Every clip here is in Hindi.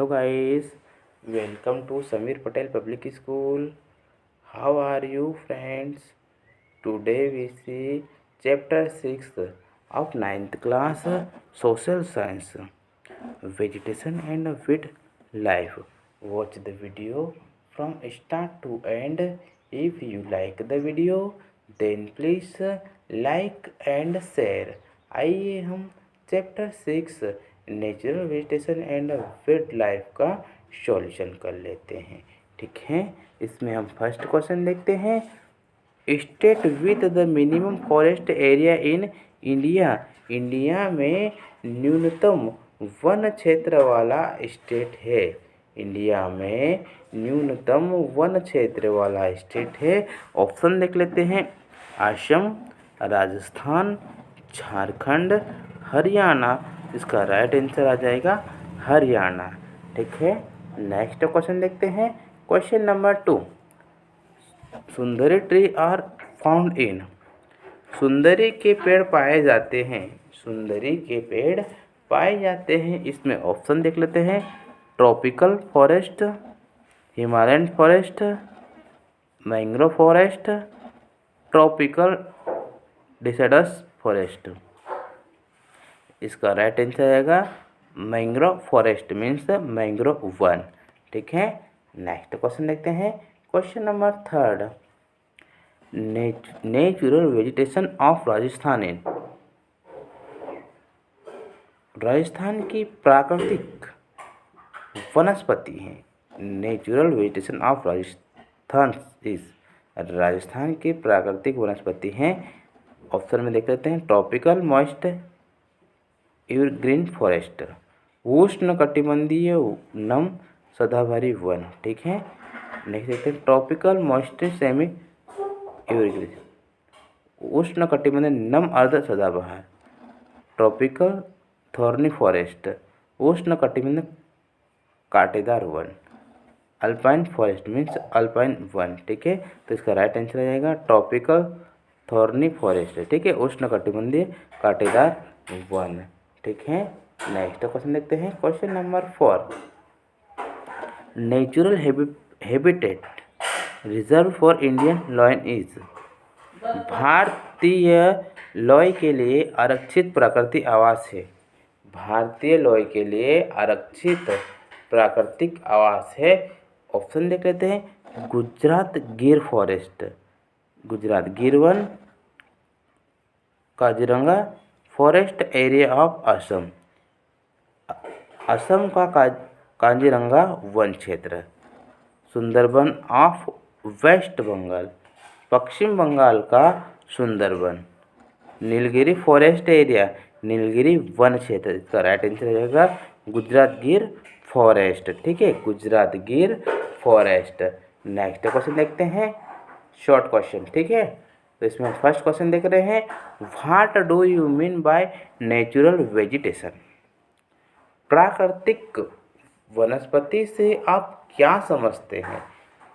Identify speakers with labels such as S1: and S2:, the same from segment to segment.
S1: guys, welcome to Samir Patel Public School. How are you friends? Today we see chapter 6 of ninth class Social Science, Vegetation and Wildlife. Watch the video from start to end. If you like the video then please like and share. आइए हम chapter 6 natural vegetation and wild life का सॉल्यूशन कर लेते हैं। ठीक है, इसमें हम फर्स्ट क्वेश्चन देखते हैं। State with the minimum forest area in India. India में न्यूनतम वन क्षेत्र वाला स्टेट है। इंडिया में न्यूनतम वन क्षेत्र वाला स्टेट है। ऑप्शन देख लेते हैं। असम, राजस्थान, झारखंड, हरियाणा। इसका राइट आंसर आ जाएगा हरियाणा। ठीक है, नेक्स्ट क्वेश्चन देखते हैं। Question number 2, Sundari tree are found in. सुंदरी के पेड़ पाए जाते हैं। सुंदरी के पेड़ पाए जाते हैं। इसमें ऑप्शन देख लेते हैं। Tropical forest, Himalayan forest, mangrove forest, tropical deciduous forest. इसका राइट आंसर आएगा मैंग्रोव फॉरेस्ट, मीन्स मैंग्रोव वन। ठीक है, नेक्स्ट क्वेश्चन देखते हैं। Question number 3, natural vegetation of Rajasthan in. Rajasthan की प्राकृतिक वनस्पति है। Natural vegetation of Rajasthan is, Rajasthan की प्राकृतिक वनस्पति हैं। ऑप्शन में देख लेते हैं। ट्रॉपिकल मॉइस्ट एवरग्रीन फॉरेस्ट, उष्ण कटिबंधीय नम सदाबहारी वन। ठीक है, नेक्स्ट देखते हैं। ट्रॉपिकल मॉइस्ट सेमी एवरग्रीन, उष्ण कटिबंधीय नम अर्ध सदाबहार। ट्रॉपिकल थॉर्नी फॉरेस्ट, उष्ण कटिबंधीय कांटेदार one. Alpine forest means alpine one. ठीक है, तो इसका राइट आंसर आ जाएगा ट्रॉपिकल थॉर्नी फॉरेस्ट। ठीक है, उष्ण कटिबंधीय कांटेदार वन। ठीक है, नेक्स्ट क्वेश्चन देखते हैं। Question number 4, natural habitat reserve for Indian lion is. भारतीय लॉय के लिए आरक्षित प्राकृतिक आवास है। भारतीय लॉय के लिए आरक्षित प्राकृतिक आवास है। ऑप्शन देख लेते हैं। गुजरात गिर फॉरेस्ट, गुजरात गिर one, Kaziranga forest area of Assam, Assam का काजीरंगा वन क्षेत्र। सुंदरबन ऑफ वेस्ट बंगाल, पश्चिम बंगाल का Sundarban. Nilgiri forest area, Nilgiri one क्षेत्र। इसका राइट आंसर रहेगा गुजरात गिर फॉरेस्ट। ठीक है, गुजरात गिर फॉरेस्ट। नेक्स्ट क्वेश्चन देखते हैं, शॉर्ट क्वेश्चन। ठीक है, तो इसमें फर्स्ट क्वेश्चन देख रहे हैं। What do you mean by natural vegetation. प्राकृतिक वनस्पति से आप क्या समझते हैं।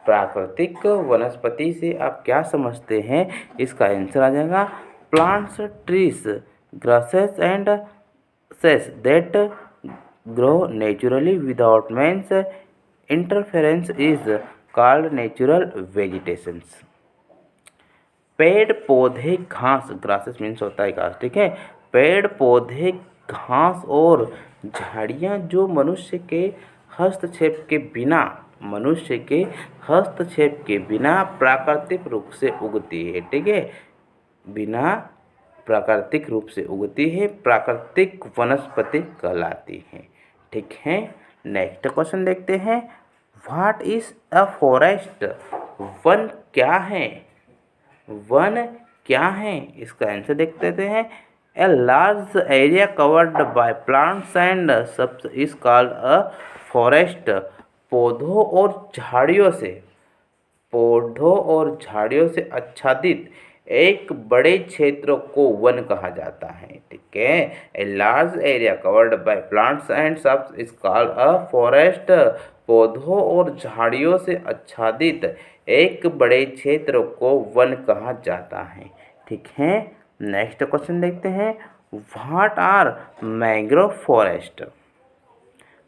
S1: प्राकृतिक वनस्पति से आप क्या समझते हैं। इसका आंसर आ जाएगा plants, trees, grasses and cess that grow naturally without man's interference is called natural vegetations. पेड़ पौधे घास, ग्रासेस मीन्स होता है घास। ठीक है, पेड़ पौधे घास और झाड़ियाँ जो मनुष्य के हस्तक्षेप के बिना प्राकृतिक रूप से उगती है। ठीक है, बिना प्राकृतिक रूप से उगती है, प्राकृतिक वनस्पति कहलाती है। ठीक है, नेक्स्ट क्वेश्चन देखते हैं। What is a forest. One क्या है। वन क्या है, इसका आंसर देख लेते हैं। A large area covered by plants and subs is called a forest. पौधों और झाड़ियों से आच्छादित एक बड़े क्षेत्र को वन कहा जाता है। ठीक है, a large area covered by plants and subs is called a forest. पौधों और झाड़ियों से आच्छादित एक बड़े क्षेत्र को वन कहा जाता है। ठीक है, नेक्स्ट क्वेश्चन देखते हैं। What are mangrove forest.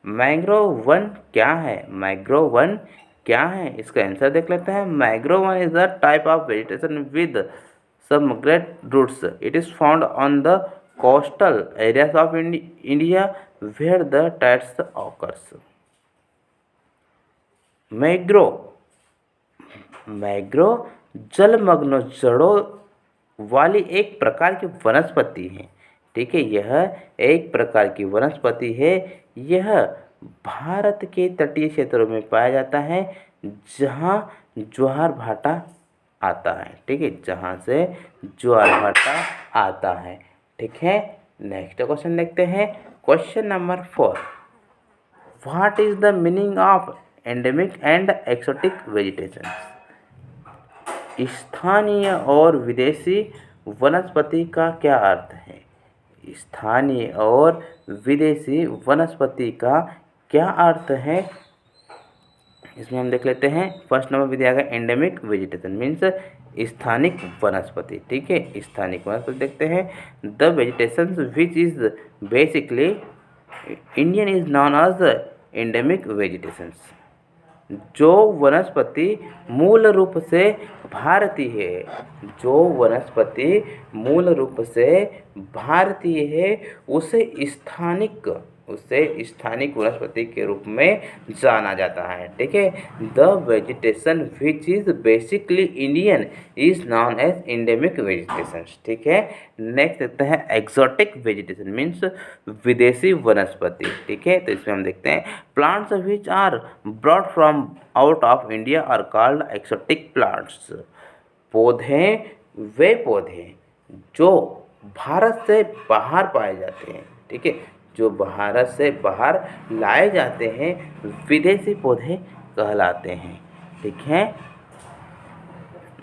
S1: Mangrove वन क्या है? मैंग्रोव वन क्या है? इसका आंसर देख लेते हैं। Mangrove one is the type of vegetation with submerged roots. It is found on the coastal areas of India where the tides occurs. Mangrove mangrove जलमग्न जड़ों वाली एक प्रकार की वनस्पति है। ठीक है, यह एक प्रकार की वनस्पति है। यह भारत के तटीय क्षेत्रों में पाया जाता है जहाँ ज्वार भाटा आता है। ठीक है, जहाँ से ज्वार भाटा आता है। ठीक है, नेक्स्ट क्वेश्चन देखते हैं। Question number 4, what is the meaning of endemic and exotic vegetation? स्थानीय और विदेशी वनस्पति का क्या अर्थ है? स्थानीय और विदेशी वनस्पति का क्या अर्थ है? इसमें हम देख लेते हैं। फर्स्ट नंबर पे दिया गया एंडेमिक वेजिटेशन मीन्स स्थानिक वनस्पति। ठीक है, स्थानिक वनस्पति देखते हैं। The vegetation which is basically Indian is known as endemic vegetations. जो वनस्पति मूल रूप से भारतीय है, जो वनस्पति मूल रूप से भारतीय है, उसे स्थानिक वनस्पति के रूप में जाना जाता है। ठीक है, the vegetation which is basically Indian is known as endemic vegetation. ठीक है, नेक्स्ट देखते हैं एक्सोटिक वेजिटेशन मीन्स विदेशी वनस्पति। ठीक है, तो इसमें हम देखते हैं plants which are brought from out of India are called exotic plants. वे पौधे जो भारत से बाहर पाए जाते हैं। ठीक है, जो भारत से बाहर लाए जाते हैं विदेशी पौधे कहलाते हैं। ठीक है,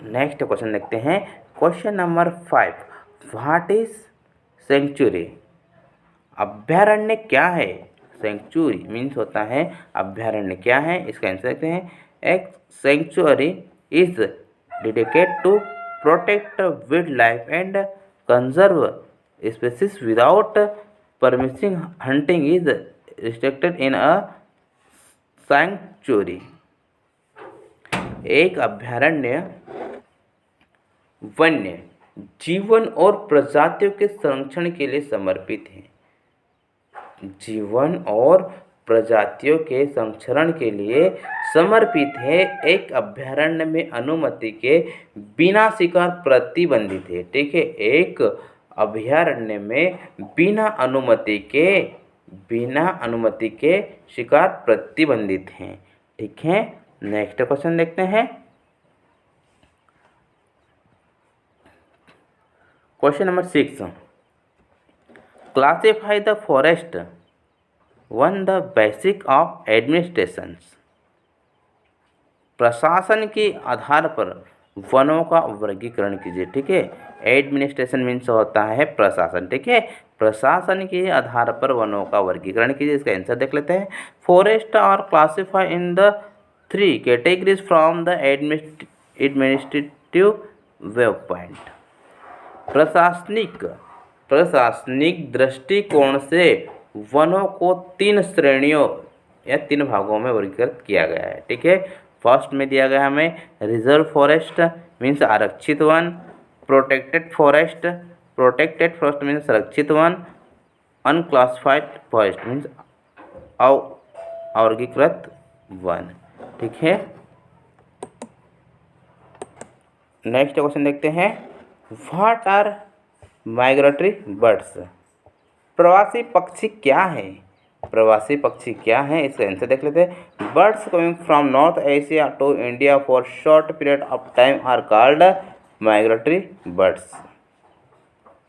S1: नेक्स्ट क्वेश्चन देखते हैं। Question number 5, what is sanctuary? अभ्यारण्य क्या है? सेंचुरी मीन्स होता है अभ्यारण्य। क्या है? इसका आंसर देखते हैं। एक sanctuary is dedicated to protect wild life and conserve species without permitting hunting is restricted in a sanctuary. एक अभ्यारण्य वन्य जीवन और प्रजातियों के संरक्षण के लिए समर्पित है। जीवन और प्रजातियों के संरक्षण के लिए समर्पित है। एक अभ्यारण्य में अनुमति के बिना शिकार प्रतिबंधित है। ठीक है, एक अभ्यारण्य में बिना अनुमति के शिकार प्रतिबंधित हैं। ठीक है, नेक्स्ट क्वेश्चन देखते हैं। Question number 6, classify the forest. 1 the basic of administration. प्रशासन के आधार पर वनों का वर्गीकरण कीजिए। ठीक है, एडमिनिस्ट्रेशन मीन्स होता है प्रशासन। ठीक है, प्रशासन के आधार पर वनों का वर्गीकरण कीजिए। इसका आंसर देख लेते हैं। Forest are classify in the 3 categories from the administrative viewpoint. प्रशासनिक दृष्टिकोण से वनों को 3 श्रेणियों या 3 भागों में वर्गीकृत किया गया है। ठीक है, फर्स्ट में दिया गया हमें रिजर्व फॉरेस्ट मीन्स आरक्षित वन, प्रोटेक्टेड फॉरेस्ट मीन्स संरक्षित वन, अनक्लासिफाइड फॉरेस्ट मीन्स अवर्गीकृत वन। ठीक है, नेक्स्ट क्वेश्चन देखते हैं। What are migratory birds? प्रवासी पक्षी क्या है? प्रवासी पक्षी क्या है? इसका आंसर देख लेते हैं। Birds coming from north Asia to India for short period of time are called migratory birds.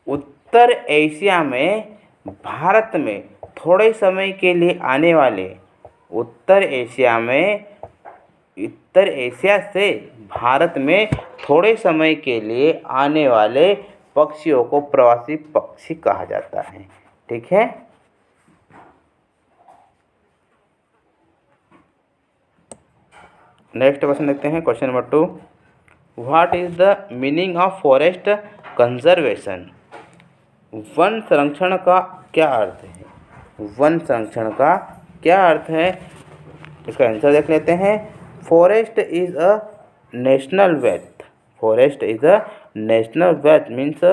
S1: उत्तर एशिया में भारत में थोड़े समय के लिए आने वाले उत्तर एशिया से भारत में थोड़े समय के लिए आने वाले पक्षियों को प्रवासी पक्षी कहा जाता है। ठीक है, नेक्स्ट क्वेश्चन देखते हैं। Question number 2, what is the meaning of forest conservation? One संरक्षण का क्या अर्थ है? वन संरक्षण का क्या अर्थ है, इसका आंसर देख लेते हैं। Forest is a national wealth. Forest is a national wealth means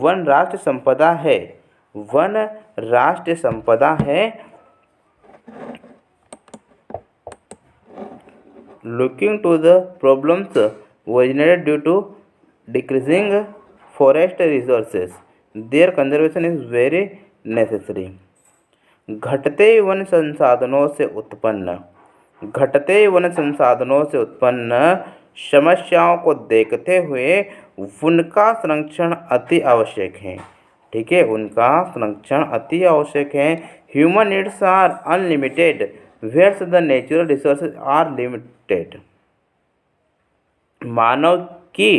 S1: one राष्ट्र संपदा है। वन राष्ट्र संपदा है। Looking to the problems originated due to decreasing forest resources, their conservation is very necessary. घटते वन संसाधनों से उत्पन्न समस्याओं को देखते हुए उनका संरक्षण अति आवश्यक है। ठीक है, उनका संरक्षण अति आवश्यक है। Human needs are unlimited whereas the natural resources are limited. मानव की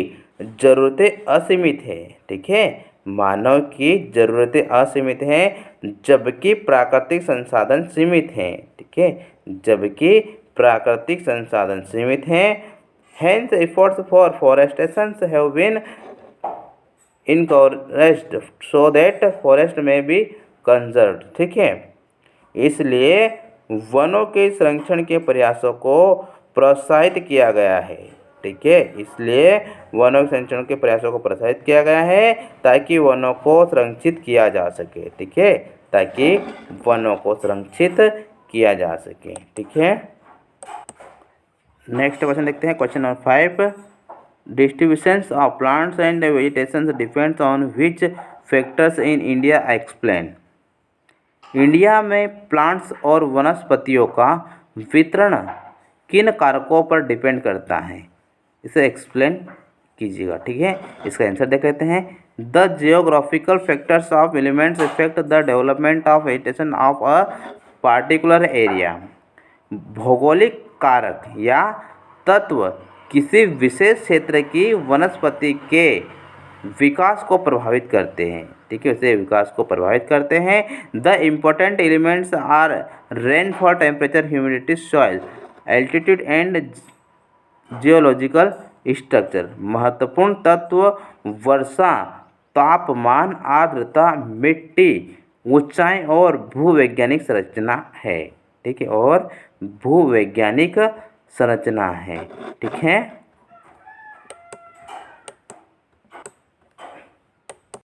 S1: ज़रूरतें असीमित है। ठीक है, मानव की ज़रूरतें असीमित हैं जबकि प्राकृतिक संसाधन सीमित हैं। ठीक है, जबकि प्राकृतिक संसाधन सीमित हैं। Hence efforts for forestation have been encouraged so that forest may be conserved। ठीक है, इसलिए वनों के संरक्षण के प्रयासों को प्रोत्साहित किया गया है। ठीक है, इसलिए वनों के संरक्षण के प्रयासों को प्रोत्साहित किया गया है ताकि वनों को संरक्षित किया जा सके। ठीक है, ताकि वनों को संरक्षित किया जा सके। ठीक है, नेक्स्ट क्वेश्चन देखते हैं। Question number 5, distributions of plants and vegetations depends on which factors in India explain. India में प्लांट्स और वनस्पतियों का वितरण किन कारकों पर डिपेंड करता है, इसे एक्सप्लेन कीजिएगा। ठीक है, इसका आंसर देख लेते हैं। The geographical factors of elements effect the development of vegetation of a particular area. भौगोलिक कारक या तत्व किसी विशेष क्षेत्र की वनस्पति के विकास को प्रभावित करते हैं। ठीक है, उसे विकास को प्रभावित करते हैं। The important elements are rainfall, temperature, humidity, soil, altitude and geological structure. महत्वपूर्ण तत्व वर्षा, तापमान, आर्द्रता, मिट्टी, ऊंचाई और भूवैज्ञानिक संरचना है। ठीक है, और भूवैज्ञानिक संरचना है। ठीक है।